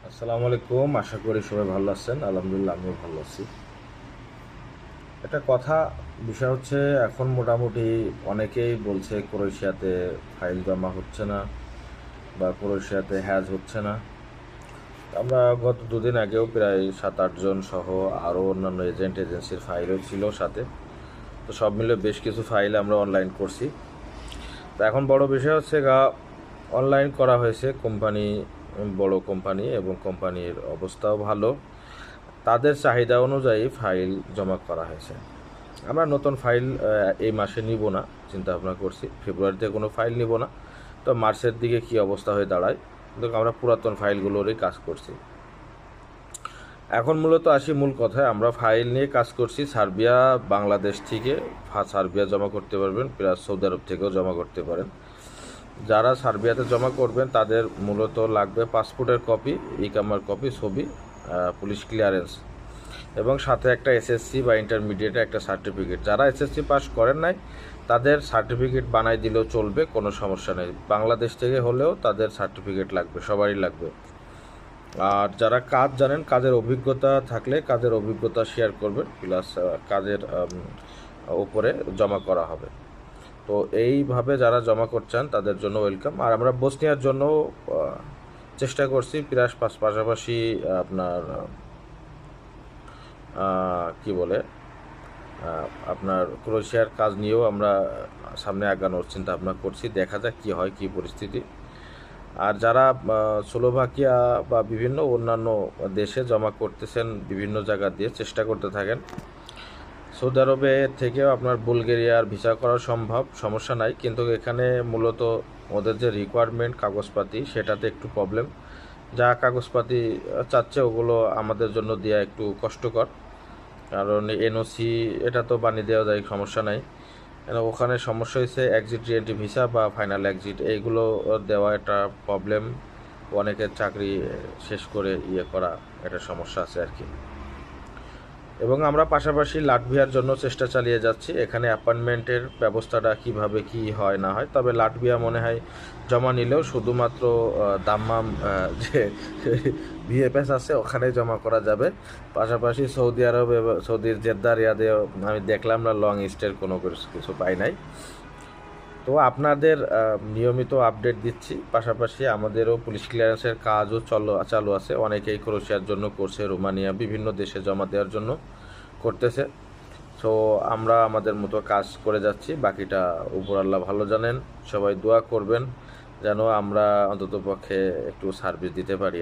আসসালামু আলাইকুম। আশা করি সবাই ভালো আছেন। আলহামদুলিল্লাহ আমিও ভালো আছি। একটা কথা, বিষয় হচ্ছে এখন মোটামুটি অনেকেই বলছে ক্রোয়েশিয়াতে ফাইল জমা হচ্ছে না বা ক্রোয়েশিয়াতে হ্যাজ হচ্ছে না। আমরা গত দুদিন আগেও প্রায় 7-8 জন সহ আরও অন্যান্য এজেন্সির ফাইলও ছিল সাথে। তো সব মিলে বেশ কিছু ফাইল আমরা অনলাইন করছি। তো এখন বড় বিষয় হচ্ছে অনলাইন করা হয়েছে কোম্পানি, বড় কোম্পানি এবং কোম্পানির অবস্থাও ভালো, তাদের চাহিদা অনুযায়ী ফাইল জমা করা হয়েছে। আমরা নতুন ফাইল এই মাসে নিব না, চিন্তা ভাবনা করছি ফেব্রুয়ারিতে কোনো ফাইল নিব না। তো মার্চের দিকে কি অবস্থা হয়ে দাঁড়ায়, কিন্তু আমরা পুরাতন ফাইলগুলোরই কাজ করছি। এখন মূলত আসি মূল কথায়, আমরা ফাইল নিয়ে কাজ করছি সার্বিয়া, বাংলাদেশ থেকে সার্বিয়া জমা করতে পারবেন, প্লাস সৌদি আরব থেকেও জমা করতে পারেন। যারা সার্বিয়াতে জমা করবেন তাদের মূলত লাগবে পাসপোর্টের কপি, ইকামার কপি, ছবি, পুলিশ ক্লিয়ারেন্স এবং সাথে একটা এসএসসি বা ইন্টারমিডিয়েটে একটা সার্টিফিকেট। যারা এসএসসি পাস করেন নাই তাদের সার্টিফিকেট বানাই দিলেও চলবে, কোনো সমস্যা নেই। বাংলাদেশ থেকে হলেও তাদের সার্টিফিকেট লাগবে, সবারই লাগবে। আর যারা কাজ জানেন, কাজের অভিজ্ঞতা থাকলে কাজের অভিজ্ঞতা শেয়ার করবেন, প্লাস কাজের উপরে জমা করা হবে। তো এইভাবে যারা জমা করছেন তাদের জন্য ওয়েলকাম। আর আমরা বসনিয়ার জন্য চেষ্টা করছি, প্লাস পাশাপাশি আপনার কি বলে আপনার ক্রোয়েশিয়ার কাজ নিয়েও আমরা সামনে আগানোর চিন্তা ভাবনা করছি। দেখা যাক কী হয়, কী পরিস্থিতি। আর যারা স্লোভাকিয়া বা বিভিন্ন অন্যান্য দেশে জমা করতেছেন, বিভিন্ন জায়গা দিয়ে চেষ্টা করতে থাকেন। সৌদি আরবে থেকেও আপনার বুলগেরিয়ার ভিসা করা সম্ভব, সমস্যা নাই, কিন্তু এখানে মূলত ওদের যে রিকোয়ারমেন্ট কাগজপাতি সেটাতে একটু প্রবলেম। যা কাগজপাতি চাচ্ছে ওগুলো আমাদের জন্য দেওয়া একটু কষ্টকর, কারণ এনওসি এটা তো বানিয়ে দেওয়া যায়, সমস্যা নাই। ওখানে সমস্যা হয়েছে এক্সিট রিএন্ট্রি ভিসা বা ফাইনাল এক্সিট, এইগুলো দেওয়া একটা প্রবলেম। অনেকের চাকরি শেষ করে করা, একটা সমস্যা আছে আর কি। এবং আমরা পাশাপাশি লাটভিয়ার জন্য চেষ্টা চালিয়ে যাচ্ছি। এখানে অ্যাপয়েন্টমেন্টের ব্যবস্থাটা কিভাবে কি হয় না হয়, তবে লাটভিয়া মনে হয় জমা নিলেও শুধুমাত্র দাম্মাম যে ভিএফএস আছে ওখানেই জমা করা যাবে। পাশাপাশি সৌদি আরব এবং সৌদির জেদ্দা, রিয়াদেও আমি দেখলাম না, লং স্টের কোনো কিছু পাই নাই। তো আপনাদের নিয়মিত আপডেট দিচ্ছি। পাশাপাশি আমাদেরও পুলিশ ক্লিয়ারেন্সের কাজও চালু আছে। অনেকেই ক্রোয়েশিয়ার জন্য করছে, রোমানিয়া, বিভিন্ন দেশে জমা দেওয়ার জন্য করতেছে। সো আমরা আমাদের মতো কাজ করে যাচ্ছি, বাকিটা উপর আল্লাহ ভালো জানেন। সবাই দোয়া করবেন যেন আমরা অন্ততপক্ষে একটু সার্ভিস দিতে পারি।